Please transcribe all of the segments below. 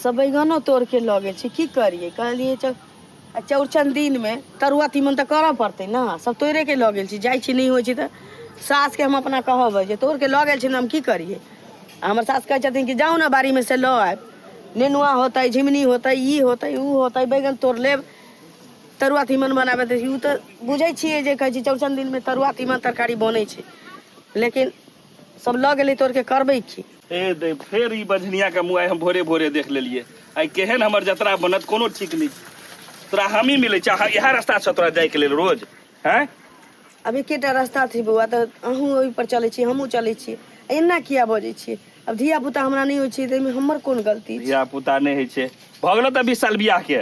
सब बैगनो तोड़ के लगे की करिए कहलिए चौड़चन दिन में तरुआ तीमन तो करऽ पड़ते ना सब तोड़े के लगे जाए नहीं हो सास के हम अपना कहब जे तोड़ के लगे हम की करिए हमार सास कहे कि जाओ ना बाड़ी में से लो आब नेनुआ होता झिमनी होता ई होता ऊ होता बैगन तोड़ लेब तरुआ तीमन बनाबे तो बुझे जे कहे चौड़चन दिन में तरुआ तीमन तरकारी बने लेकिन सब लग गए तोड़ के करबे की फिर ई बझनिया के मुँह हम भोरे भोरे देख लेलिए आई केहन हमर जतरा बनत कोनो ठीक नहीं तोरा हम ही मिले यह रास्ता से तोरा जाए के लिए रोज हैं अभी केटा रास्ता थी बउआ तो अहूँ ओहि पर चले छी हमहूँ चले छी एना किया बजे छी अब धिया पुता हमरा नहीं हो हमर कौन गलती धिया पुता नहीं है भगल तो 20 साल बियाह के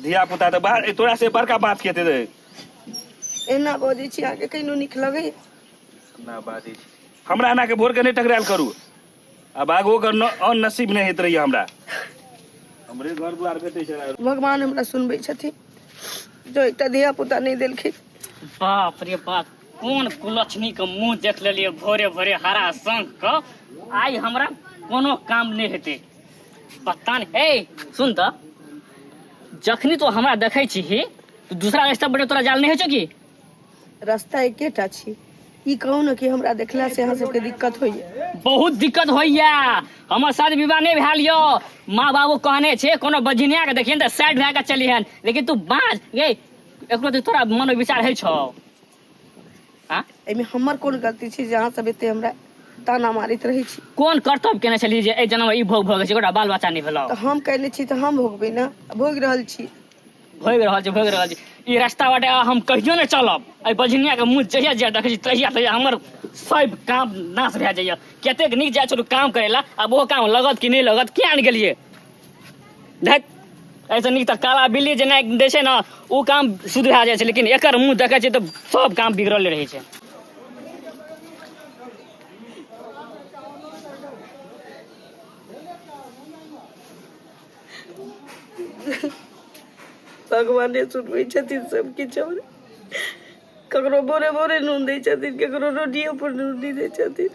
धिया पुता तो बाहर तोरा से बड़का बात कहते रहे एना बजे छी आके कहिनो निक लगे ना बाजी हमरा एना के भोर के नहीं टकराल करू अब आगो कर अन नसीब नहीं हेत रही हमरा हमरे घर द्वार बेटे छै भगवान हमरा सुनबे छथिन जो एकटा धिया पुता नहीं देलखिन बाप रे बाप कौन कुलछनी के मुंह देख लेलिए भोरे भोरे हरा संग के आई हमरा कोनो काम नहीं हेते पता नहीं ए सुन त जखनी तो हमरा देखै छी तो दूसरा रास्ता बड़े तोरा जाल नहीं हो की रास्ता एकेटा छी ई कहू न कि हमरा देखला से अहाँ सबके दिक्कत होइए बहुत दिक्कत होइया हमर शादी विवाह नहीं भेल यो माँ बाबू कहने छे कोनो बजनिया के देखियन त साइड भए के चलिहन लेकिन तू बाज ये एकरो तो तोरा मन विचार है छौ हां एमे हमर कोन गलती छी जे अहाँ सब एते हमरा ताना मारित रही छी कोन कर्तव्य केने छली जे ए जन्म ई भोग भोग छै गोटा बाल बच्चा नहीं भेलो त हम कहने छी त हम भोगबे ना भोग रहल छी भोग रहल छी ई रास्ता बाटे हम कहियो नहीं चलब ए बजनिया के मुंह जहिया जे देखै छी तहिया हमर सब काम नाश भए जाइए कतेक नीक जाइ छलू काम करेला अब वो काम लगत कि नहीं लगत क्या आन गेलिए देख ऐसे नीक तो काला बिल्ली जे नहीं दै छै ना वो काम शुद्ध भए जाइ छै लेकिन एकर मुंह देखै छै तो सब काम बिगड़ल रहै छै भगवान ने सुनबे छथिन सबके चोर ककरो बोरे बोरे नून दै छथिन ककरो रोटियो पर नून नहीं दै छथिन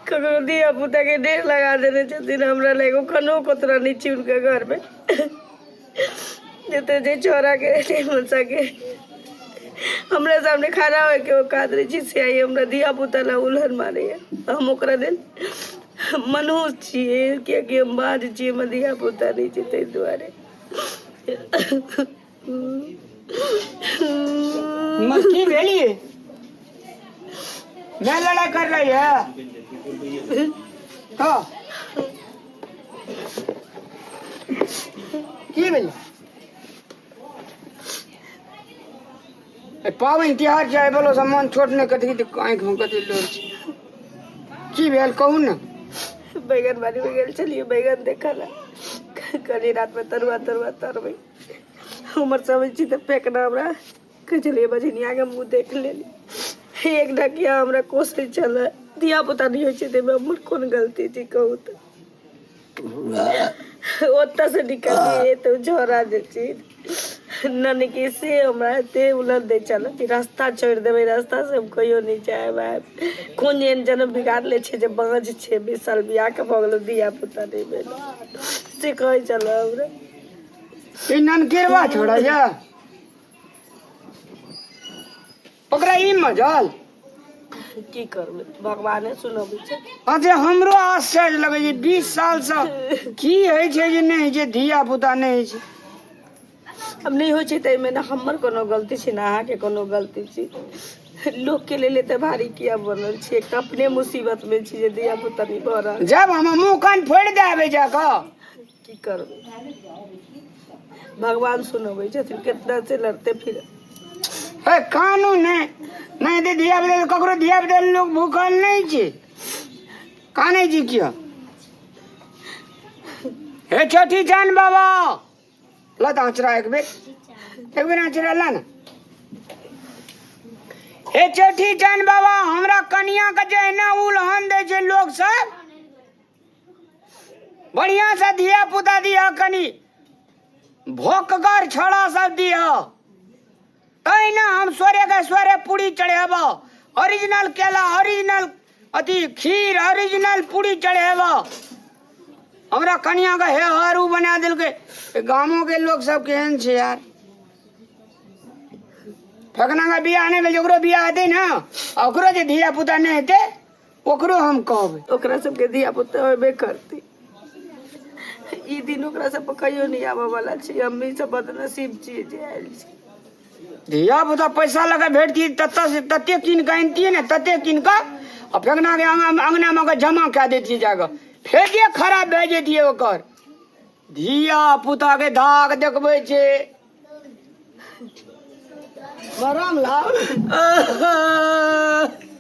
ककरो धिया पुता के ढेर लगा देने छथिन हमरा लेगो खनो कोतरा नहीं छी उनके घर में जते जे छोरा के नहीं बन सके हमरा सामने खड़ा हो के औकात रही छी से आई हमरा धिया पुता ला उल्हन मारे हम ओकरा दिन मनुष्य छिए कियाकि हम बाज छिए हम धिया पुता नहीं छी तै दुआरे मस्ती भेलिए मैं लड़ा कर रही है तो की भेल पावन त्योहार चाहे बोलो सामान छोड़ने कथी आँख में कथी लोर की भेल कहू ना बैगन बाड़ी में गेल चलिए बैगन देखा ना कल रात में तरुआ तरुआ तरबे उमर समझ छी तो फेंकना हमरा कह चलिए बजनिया के मुंह देख लेली एक ढकिया हमरा कोसे चल धिया पुता नहीं होय छै ते हमर कोन गलती थी कहू तो ओत्ता से निकलिए तो झोरा जे छी ननकी से हमरा ते उलट दे चल कि रास्ता छोड़ देबे रास्ता से हम कहियो नहीं जाए भाई कोन एन जन्म बिगाड़ ले छै जे बाँझ छै 20 साल बियाह के भगलो धिया पुता नहीं भेल से कह चल हमरा ई ननकेरवा छोड़ा जा ओकरा ई मजल की करबे भगवाने सुनबे छै अरे हमरो आश्चर्य लगे छै 20 साल से की है छै जे नहीं जे धिया पुता नहीं छै हम नहीं हो छै तै में ना हमर कोनो गलती छै ना अहाँ के कोनो गलती छै लोग के ले ते भारी किया बनल छै एक अपने मुसीबत में छी जे धिया पुता नहीं भ रहल जब हम मुंह कान फोड़ देबे जाके की करबे भगवान सुनबे छथिन कितना से लड़ते फिर है कानून नहीं दे धिया पुता ककरो धिया पुता लोग भूखल नहीं छै काने जी किया हे छोटी जान बाबा लता आचरा एक बेर आचरा ला ना हे छोटी जान बाबा हमरा कनिया के जे ना उलहन दे छै लोग सब बढ़िया से धिया पुता दिया कनी भोकगर छोड़ा सब दिया तै ना हम सोरे के सोरे पूरी चढ़ेब ओरिजिनल केला ओरिजिनल अति खीर ओरिजिनल पूरी चढ़ेबा हमरा कन्या का हे हरू बना दिल के। गाँवों के लोग सब केहन छे यार। फकना का बियाह नहीं भेल, ओकरो बियाह हेतै ना, ओकरो जे धिया पुता नहीं हेतै ओकरो हम कहबै। ओकरा सबके धिया पुता होबे करती। ई दिन ओकरा सब पर कहियो नहीं आवे वाला छै। हमनी सब बदनसीब छियै जे आयल छी। धिया पुता पैसा लगा भेटती तते कीन के आनती ने, तते कीन के और फेंकना के अंगना में जमा कऽ देती जाकर, फेंके खराब भए जेतियै ओकर। धिया पुता के धाक देखबै छै। रामलाल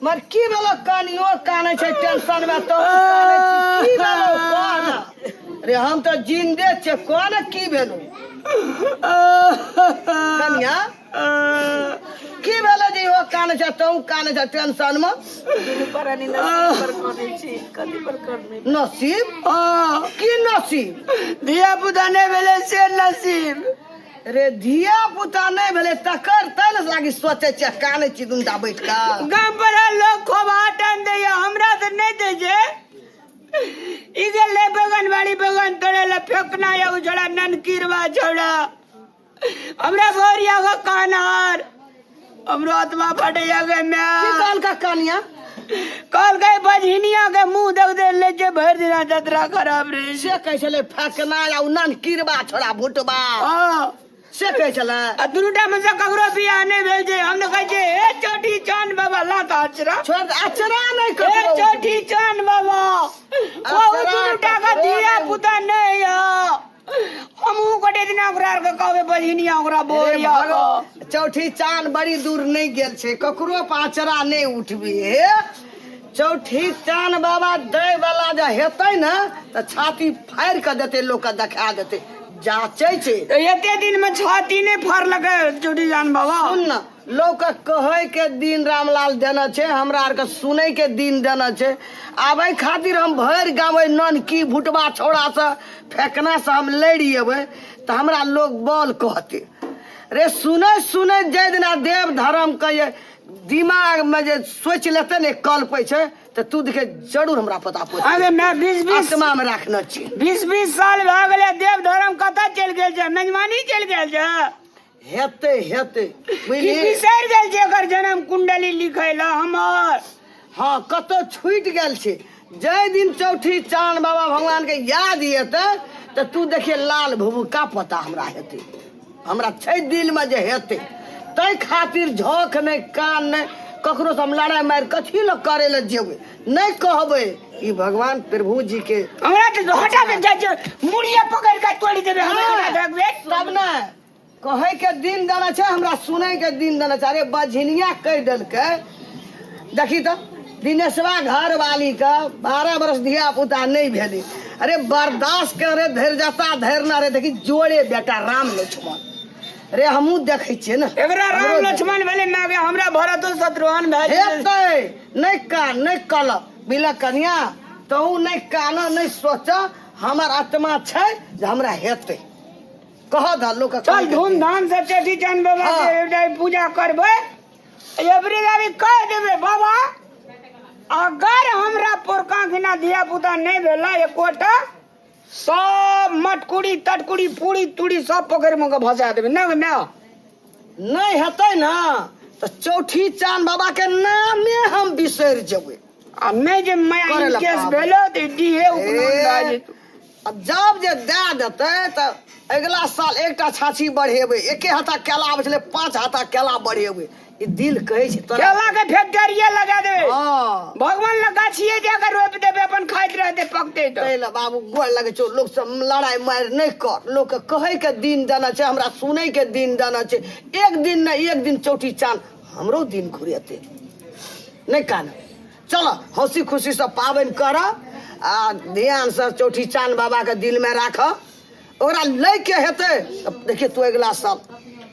मर की भेलो? कानियो काने छै टेंशन में तो काने छी। की भेलो काना? रे हम तो जिंदे छै, कोन की भेलो? कन्या की भेलो जे हो काने छै तो काने छै टेंशन में? पर अनि नसीब पर कोने छी, कथि पर करने? नसीब? की नसीब? धिया पुता नहीं भेलै से नसीब। रे धिया पुता नहीं भेले तकर तल लागी सोचे छै काने छी दुंदा बैठ का। गाँव पर लोग खूब आटन दे, हमरा तो नहीं दे जे। इधर ले बगन वाली बगन तोड़े ला फेंकना या उजड़ा ननकीरवा छोड़ा। हमरा भोरिया का कानार, हमरो आत्मा फटे जागे मैं। की काल का कानिया? कल गए बजहिनिया के मुंह देख दे ले जे भर दिना जतरा खराब रे। से कैसे ले फेंकना या नन कीरबा छोड़ा भुटबा हां से कैसे ले? आ दुनुटा में से ककरो बियाह नहीं भेल जे। हमने कहे जे ए चोटी चांद बाबा लात आचरा छोड़ अचरा नहीं ए कर। चोटी चांद बाबा वो दुनुटा का धिया पुता नहीं है। हमहू कटे दिन ओकरा के कहबे बजहिनिया ओकरा बोरिया को। चौठी चांद बड़ी दूर नहीं गेल छे, ककरो पाचरा नहीं उठबी हे। चौठी चांद बाबा दे वाला जे हेतै ना त छाती फाड़ के देते, लोग के देखा देते। जाचे छे एते दिन में छाती नहीं फाड़ लगे चोटी चांद बाबा। सुन न, लोग के कहे के दिन रामलाल देना छे, हमरा आर के सुने के दिन देना छे। आबे खातिर हम भर गाँव नन की भुटबा छोड़ा से फेंकना से हम लड़ी अबे तो हमरा लोग बोल कहते। रे सुने सुने जे दिना देव धर्म के दिमाग में जे सोच लेते ने कल पे छे तो तू देखे जरूर हमरा पता पड़े। अरे मैं 20 आत्मा में रखना छी। 20 साल भए गेलै देव धर्म कतऽ चलि गेल छै? मेजबानी चलि गेल छै। हेते हेते की बुझली? बिसरि गेल छै एकर जन्म कुंडली लिखै ला हमर? हाँ कतो छूट गेल छे। जय दिन चौठी चांद बाबा भगवान के याद हेते तो तू देखिए लाल भुबू का पता हमरा हेते। हमरा छै दिल में जे हेते तै खातिर झोंक नहीं कान नहीं ककरो से हम लड़ाई मार कथी ल करे ल जेबे नहीं कहबे। ई भगवान प्रभु जी के हमरा तो हटा दे जाय मुड़िया पकड़ के तोड़ देबे। हमरा देखबे तब ना कहे के दिन देना छै, हमरा सुने के दिन देना छै। अरे बझिनिया कह देल के देखी तो दिनेशवा घर वाली का 12 बरस धिया पुता नहीं भेली। अरे बर्दाश्त करे धैर्यता धैर्य ना रे। देखी जोड़े बेटा राम लक्ष्मण। अरे हमू देखे छिये ना एकरा राम लक्ष्मण भेले मागे, हमरा भरत शत्रुघ्न भेले। हेतै नहीं कान नहीं कल बिला कन्या तू नहीं कान नहीं सोच। हमर आत्मा छै जे हमरा हेतै कह द लोग चल धूमधाम से चौठी चांद बाबा के पूजा करबे। एवरी गावी कह देबे बाबा अगर हमरा पोरका खिना धिया पुता नहीं भेला एकोटा सब मटकुड़ी तटकुड़ी पूरी तुड़ी सब पकड़ में भसा देबे। नहीं हेतै ना तो चौठी चांद बाबा के नामे हम बिसर जेबे। आ नहीं जे मैं केस भेलो त डीहे उपनंद जेतु। अब जब जे दे देते तो अगला साल एकटा छाछी बढ़ेबे। एके हाथा केला आबै छले 5 हाथा केला बढ़ेबे। ई दिल कहे छै तोरा केला के फैक्टरिया लगा देबे। हां भगवान ल गाछिए जाकर रोप देबे, अपन खाइत रहते पकते तो। तैला बाबू गोर लगे छो लोग सब लड़ाई मार नहीं कर। लोग के कहे के दिन देना छै, हमरा सुने के दिन देना छै। एक दिन ना एक दिन चौठी चांद हमरो दिन घुरेते नहीं कान। चलो हंसी खुशी से पावन कर आ ध्यान से चौठी चांद बाबा के दिल में राख। ओकरा ले के हेते देखिए तू अगला साल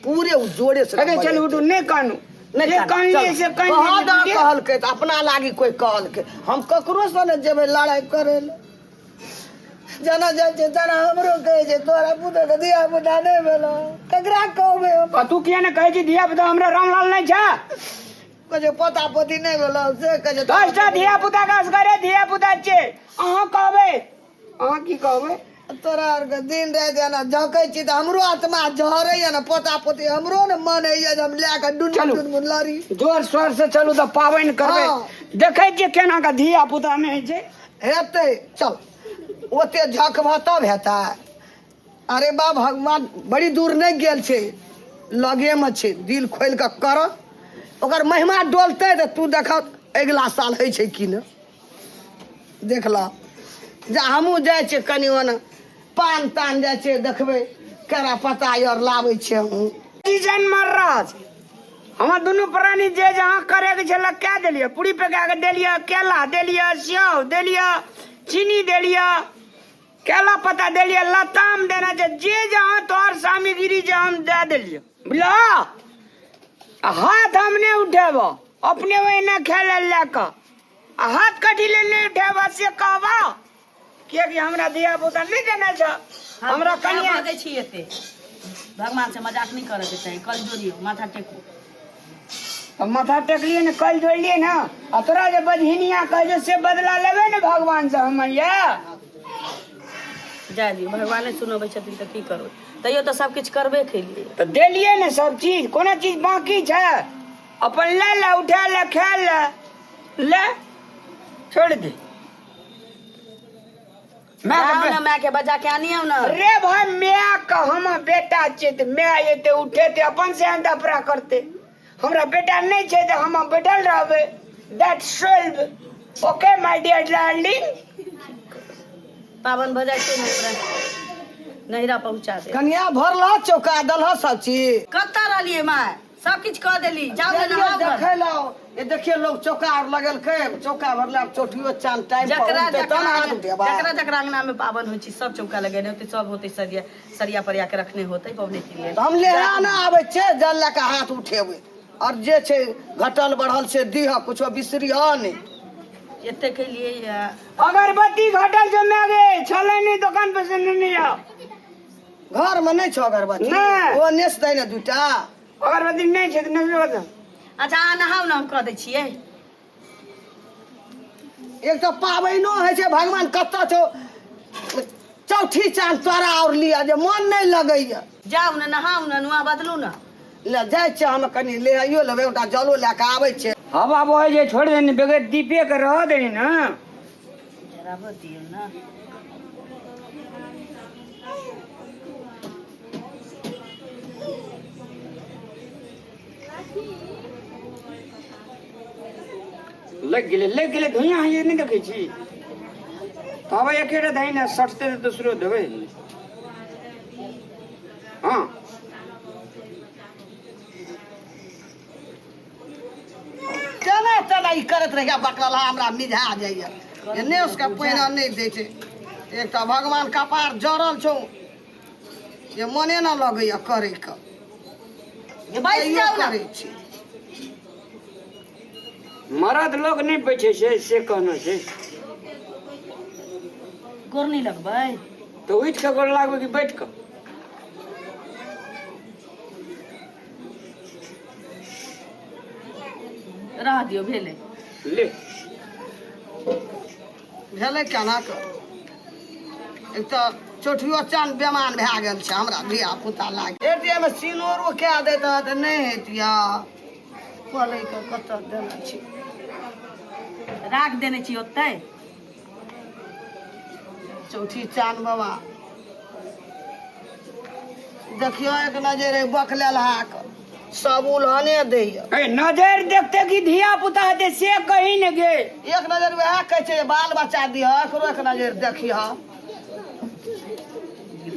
पूरे जोड़े से अरे चल उठू नहीं कानू नहीं कानले से कहल के अपना लागी कोई कहल के हम ककरो से न जेबे लड़ाई करे ले। जना जाय छै तना हमरो कहे छै तोरा पुतो के दिया पुता नहीं भेलो ककरा कहबे? तू किया ने कहे छी धिया पुता हमरा रामलाल नहीं छै? कहे पोता पोती नहीं भेलो से कहे 10टा धिया पुता का असगरे धिया पुता छे अहाँ कहबै अहाँ की कहबै तोरा आर के दिन रात ना झकै छी त हमरो आत्मा झरै या ना पोता पोती हमरो ने मन है जे हम ले के चलू। डुन लड़ी जोर शोर से चलू तो पाबनि करबै हाँ। देखै छियै केना का धिया पुता नहीं छै हेतै चल ओते झकबह तब हेतै अरे बा भगवान बड़ी दूर नहीं गेल छै लगे में छै दिल खोल के कर ओकर महिमा डोलतै त तू देख अगला साल है छै कि न देख ल जा हमहूँ जाइ छियै कनि ओना पान तान जाइ छियै देखबै केरा पत्ता और लाबै छियै हमहूँ सीजन महाराज हमर दुनू प्राणी जे जहाँ करे के छला क्या देलिए पूरी पका के देलिए केला देलिए सेव देलिए चीनी देलिए केला पत्ता देलिए लताम देना छै जे जहाँ तोहर सामग्री जे हम दे देलिए बुझला हाथ हम नहीं उठेब अपने वही खेले लेके हाथ कथी ले नहीं उठेब से कहबा कियाकि हमरा धिया पुता नहीं देना छै हमरा कनिया दै छी एते भगवान से मजाक नहीं करे के चाही कल जोड़ियो माथा टेकू अब माथा टेकलिए ने कल जोड़िए ना आ तोरा जे बजहिनिया कहे से बदला लेबे ने भगवान से हम ये जाय दियो भगवाने सुनबै छथिन त की करू तैयो तो सब कुछ करबे केलिए तो देलिए ने सब चीज कोनो चीज बाकी छै अपन ले ले उठा ले खा ले ले छोड़ दे जाओ ना माय के बजा के आनियो ना रे भाई मैं का हम बेटा छै त मैं एते उठेते अपन से दपरा करते हमरा बेटा नहीं छै त हम बैठल रहबे that solve okay my dear darling Pawan भजा के नहिरा पहुंचा दे कनिया भरला चौका दलह सब चीज कत्ता रहलिए माय सब कुछ कह देली जाओ ना नहाओ घर। देखे लो ये देखिए लोग चौका और लगल के चौका भरला चोटियो चांद टाइम जकरा पर जकरा हाथ उठेबा जकरा जकरा अंगना में पावन होइ छी सब चौका लगेने होते सब होते सरिया सरिया परिया के रखने होते पवने के लिए तो हम लेहा ना आवे छे जल ला के हाथ उठेबे और जे छे घटल बढ़ल से दीह कुछो बिसरी ह नहीं एते के लिए अगरबत्ती घटल जो मैं गे छले नहीं दुकान पे से नहीं आ घर में नहीं छो अगरबत्ती नहीं। वो नेस दै ने दूटा अगरबत्ती नहीं छै त नहीं बता अच्छा अहाँ नहाओ ना हम कह दै छियै एक तो पाबैनो है छे भगवान कत्ता छो चौठी चांद तोरा और लिया जे मन नहीं लगैया जाओ ना नहाओ ना नुआ बदलू ना ले जाय छे हम कनी ले आइयो लेबे ओटा जलो लेके आबै छे हवा बहे जे छोड़ देनी बगैर दीपे के रह देनी ना जरा बतियो ना लग गेले धुइया ये नहीं देखे छी हवा एकेटा धइ ना सटते तो दूसरो देबे हां केना तना ई करत रहिया बकला हमरा मिझा जाइया एने उसका पहिना नहीं दै छे एक तो भगवान कपार जरल छौ ये मने ना लगैया करे के ये बैठ जाओ ना करे छी मरद लोग नहीं बैठे छै से कहना छै गोर नहीं लगबै तो उठ के गोर लागबे कि बैठ के रह दियो भेले ले भेले केना के एक तो चोटियो चांद बेमान भए गेल छै हमरा धिया पुता लाग एते में सिनोरो कए देता त नहीं हेतिया पलै के कत देना छी राख देने छी ओते चौठी चांद बाबा देखियो एक नजर बकलेल हाक सब उल्हने दैया ए नजर देखते कि धिया पुता है से कहीं न गे एक नजर वह कहे छै बाल बच्चा दिह एकरो एक नजर देखिह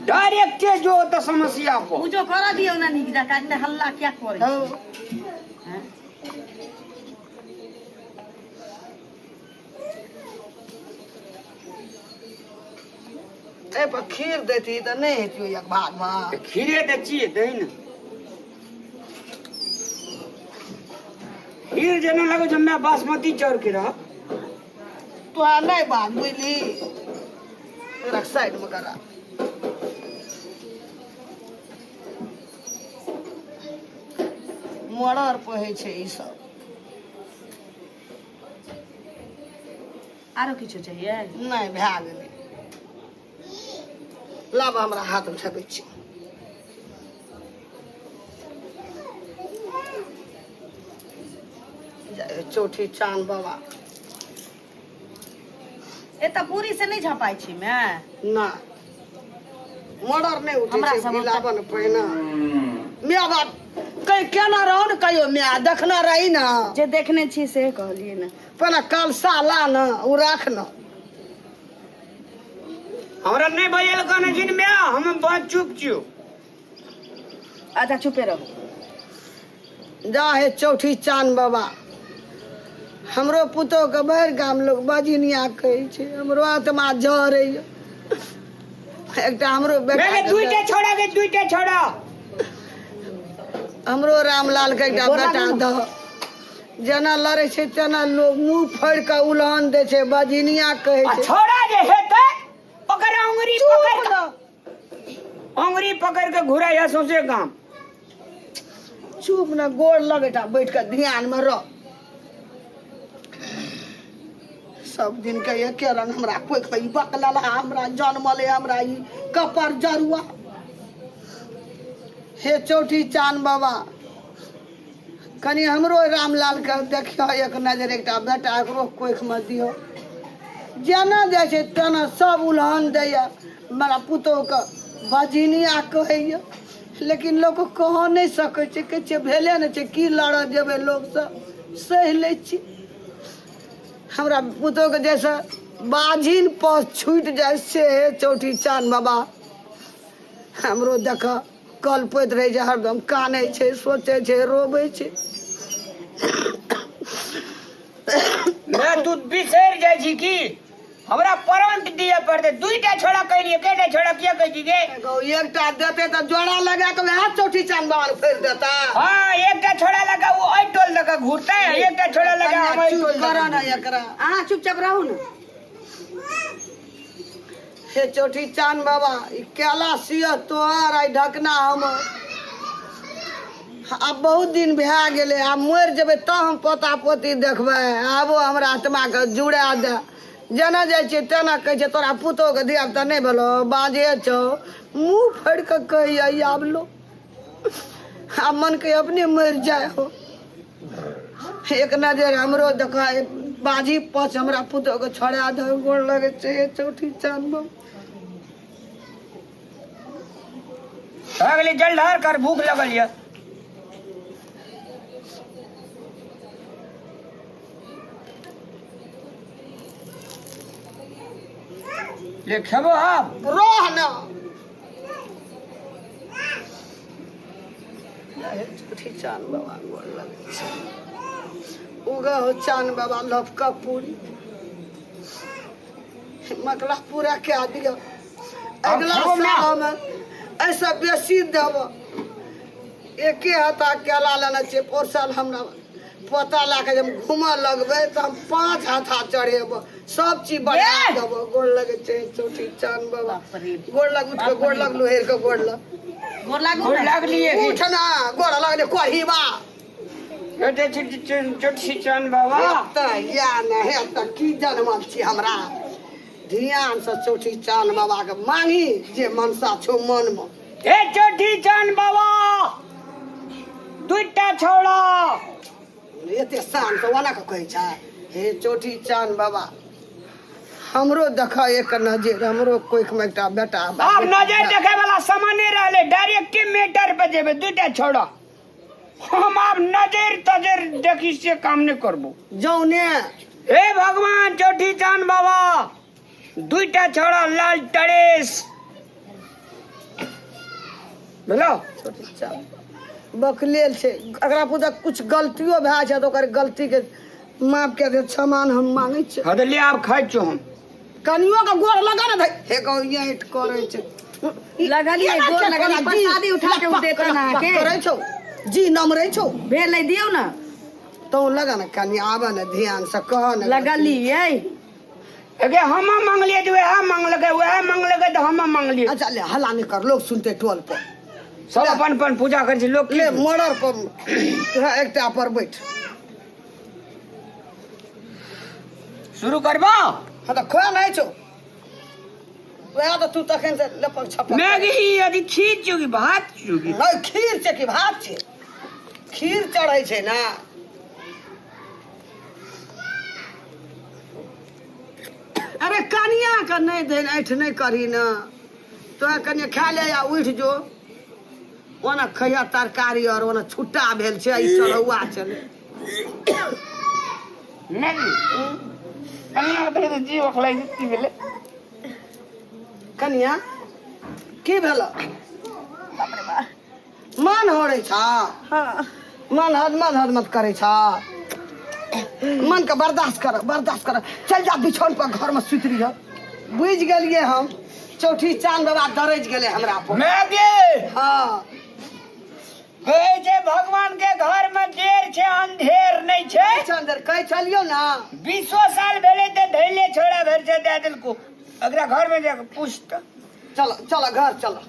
डायरेक्ट जो तो समस्या को पूजो कर दियो ना निक जका इतना हल्ला क्या करे हौ हैं? ए पर खीर देती त नहीं हेतियो एक भाग में खीरे दे छिए दही न खीर जेना लगो जब मैं बासमती चाउर के रह तो नहीं बात बुझली रख साइड में करा मर्डर पहे छै ई सब आरो किछो चाहिए? नहीं भए गेलै। लाब हमरा हाथ उठबै छी। जय चौठी चांद बाबा। एतऽ पूरी से नहीं झपाई छी मैं। ना मर्डर नहीं उठे हमरा छै सब मिलावन पहिना। मियाँ बाप कहीं केना रहो न कहियो मियाँ देखना रही ना। जे देखने छी से कहलिए ना। पहिने कल साला न उ राख न। हमरा नहीं बजल कहने छिन में हम बहुत चुप छियो। अच्छा चुपे रहो। जा हे चौठी चांद बाबा। हमरो पुतोह के भरि गाम लोग बजनिया कहै छै। हमरो आत्मा जरे एकटा हमरो बेटा मैं दुइटे छोड़ा के दुइटे छोड़ा। हमरो रामलाल के एकटा बेटा दह। जेना लड़े छै तेना लोग मुंह फाड़ के उल्हन दे छै बजनिया कहै आ छै। छोड़ा जे हेतै ओकर अंगुरी चुप पकड़ न अंगुरी पकड़ के घुराइया सौंसे गाम। चुप न गोड़ लगेटा बैठ के ध्यान में रह। सब दिन के एके रंग हमरा कोई कोई बकलला हमरा जन्मले हमरा ई कपर जरुआ। हे चौठी चांद बाबा कनी हमरो रामलाल के देखियो एक नजर एकटा बेटा एकरो कोख में दियो। जेना जाइ छै तेना सब उल्हन दैया हमरा पुतोह के बजनिया कहैया। लेकिन लोग कह नहीं सकै छै कहै छै भेले नहि छै की लड़ जेबै लोग सब सहि लै छी। हमरा पुतोह के जैसे बाझिन पस छूट जाए से चौठी चांद बाबा हमरो देख कलपैत रहे छै हरदम कानै छै सोचे छै रोबै छै। मैं तू बिसर जाइ छी की हमरा परंट दिए पड़ते। दुइटा छोड़ा कहलिए केटा छोड़ा किया कहै छी गे। एगो एकटा देते तो जोड़ा लगा के वह चौठी चांद बाबा ने फेर देता। हां एकटा छोड़ा लगा वो ओइ टोल लगा घुरता है। एकटा छोड़ा लगा हम ओइ टोल करा ना एकरा। अहाँ चुपचाप रहू ना। हे चौठी चांद बाबा ई केला सिया तोहार आई ढकना हम अब बहुत दिन भए गेले। आब मर जेबे त हम पोता पोती देखबे। आबो हमरा आत्मा के जुड़ा दे। जेना जाइ छै तेना कहै छै तोरा पुतोह के धिया पुता नहीं भेलो बाजे छौ मुंह फाड़ के कही आब लो। आब मन के अपने मर जाए हो। एक नजर हमरो देखा बाजी पछ हमरा पुतोह के छोड़ा दे गोड़ लगे छै चौठी चांद बाबा। अगले जल ढार कर भूख लगल ये। ले खेबो आप रोह न चौठी चांद बाबा गोड़ लगे छै। उगा हो चांद बाबा लपका पूरी मकला पूरा क्या दिया। अगला खाओ ना। साल में ऐसा बेसी देव एके हाथा केला लेना छै। पोसल हमरा पता लाके जब घूमऽ लगबे तो हम 5 हाथा चढ़ेब सब चीज बढ़ा देब। गोड़ लगे छै चौठी चांद बाबा। गोड़ लग उठ के गोड़ लगलू हेर के गोड़ लग गोर लागू गोड़ ना। लगलिए उठ ना गोड़ लगले कहिबा बेटे चोटी चांद बाबा त या न हे त की जनमल छी हमरा। ध्यान से चौठी चांद बाबा के मांगी जे मनसा छो मन में। हे चोटी चांद बाबा दुइटा छोड़ा। एते शान से ओना के कहै छै। हे चौठी चांद बाबा हमरो देखा एक नजर हमरो कोख में एकटा बेटा आप नजर देखे वाला सामान नहीं रहले डायरेक्ट मैटर पे जेबे दुइटा छोड़ा। हम आप नजर तजर देखी से काम नहीं करबो। जौने हे भगवान चोटी चांद बाबा दुइटा छोड़ा लाल टरेस बोलो। चौठी चांद बकलेल छै। अगर पुता कुछ गलतियों भए छै तो ओकर गलती के माफ के दे क्षमा हम मांगे छै। हदले आप खाइ छो हम कनियो के गोड़ लगा ना हे गो ये इट करे छै। लगलिए गोर लगलिए प्रसादी उठा के उ देता ना के करे छौ जी नमरे छौ भेल ले दियो ना। तो लगा ना कनी आवा ना ध्यान से कह ना लगलिए अगे हम मांगलिए जो है मांगलके वह मांगलके तो हम मांगलिए। अच्छा ले हला नहीं कर लोग सुनते टोल पर सब अपन अपन पूजा कर छै लोग। ले मर्डर पर एकटा पर बैठ शुरू करबो। हाँ तो खोया नहीं छो वह तो तू तखन से लपक छपक मैगी यदि खीर चुकी भात चुकी नहीं खीर छे कि भात छे खीर चढ़ै छे ना अरे कनिया का नहीं देन ऐठ नहीं करी ना तो कनिया खा ले या उठ जो ओना खैया तरकारी और ओना छुट्टा भेल छे ई चढ़ौआ चले मैगी कनिया तो जी ओखलाई जत्ती भेले कनिया की भेल मन हो रही छा हाँ मन हद मत करे छा मन का बर्दाश्त कर चल जा बिछौन पर घर में सुत रही बुझ गलिए हम चौठी चांद बाबा दरज गेले हमरा पर मैगी हाँ कहै छै भगवान के घर में देर छे अंधेर नहीं छे चंदर कह चलियो ना 20 साल भेले ते धैले छोड़ा भर से दे दिलको अगरा घर में जाके पूछ त चलो चलो घर चलो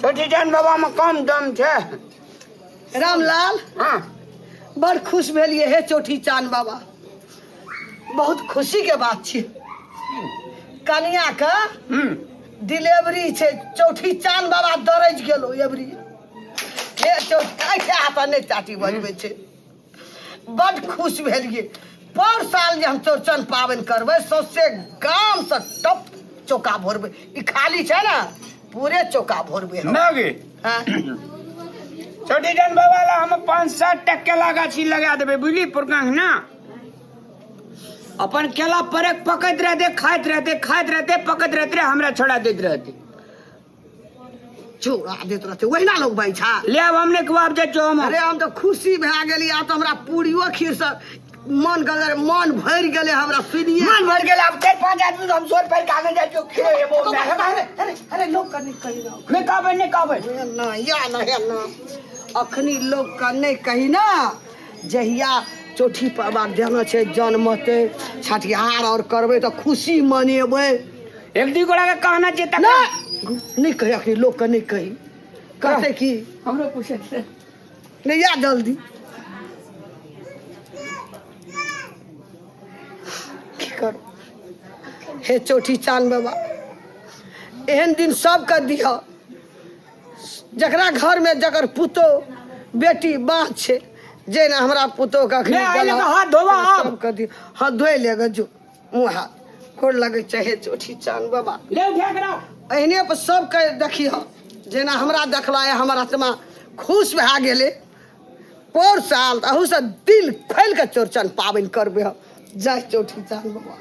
छोटी जान बाबा में कम दम छे रामलाल हाँ बड़ खुश भेलिए हे चौठी चांद बाबा बहुत खुशी के बात छे कनिया का डिलीवरी छे चौठी चांद बाबा दरज गेलो एवरी हे चौथा के हाथ नहीं चाटी बजबे छे बड़ खुश भेलिए पर साल जे हम चौरचन पावन करबे सौसे गांव से टप चौका भोरबे ई खाली छे ना पूरे चौका भोरबे हम मैगी हाँ? छोटी जान बाबा ला हम 5-7 टक केला गाछी लगा देबे बुझली पुरका ना अपन केला पर पकत रहते खात रहते पकत रहते हमरा छोड़ा देते रहते छोड़ा देत रहते वहिना लोग भाई छा ले अब हमने कबाब दे जो हम अरे हम तो खुशी भए गेली आ तो हमरा पूरियो खीर से मन भर गेले हमरा सुनिए मन भर गेल अब 4-5 आदमी तो हम सोच पर कागज जाय जो खेले वो अरे लोग का नहीं कही ना मैं कहबे ना या ना अखनी लोग का नहीं कही ना जहिया चौठी पाबा देना छे जन्मते छठिहार और करबे तो खुशी मनेबे एक दी गोड़ा का कहना चाहिए ना नहीं कही अखनी लोग का नहीं कही कहते कि हमरो पूछे नहीं या जल्दी की करो हे चौठी चांद बाबा एहन दिन सब का दिया जकरा घर में जकर पुतो बेटी बात छे जे ना हमरा पुतो का ले आइले तो हाथ धोबा आप। सब का दिया हाथ धोए लेगा जो मुँह हाथ गोड़ लगे चाहे चौठी चांद बाबा ले उठा करा एहने पर सब के देखिए जेना हमरा देखला है हमर आत्मा खुश भए गेले पर साल अहू से दिल खोल के चौरचन पाबन करबे जय चौठी चांद बाबा।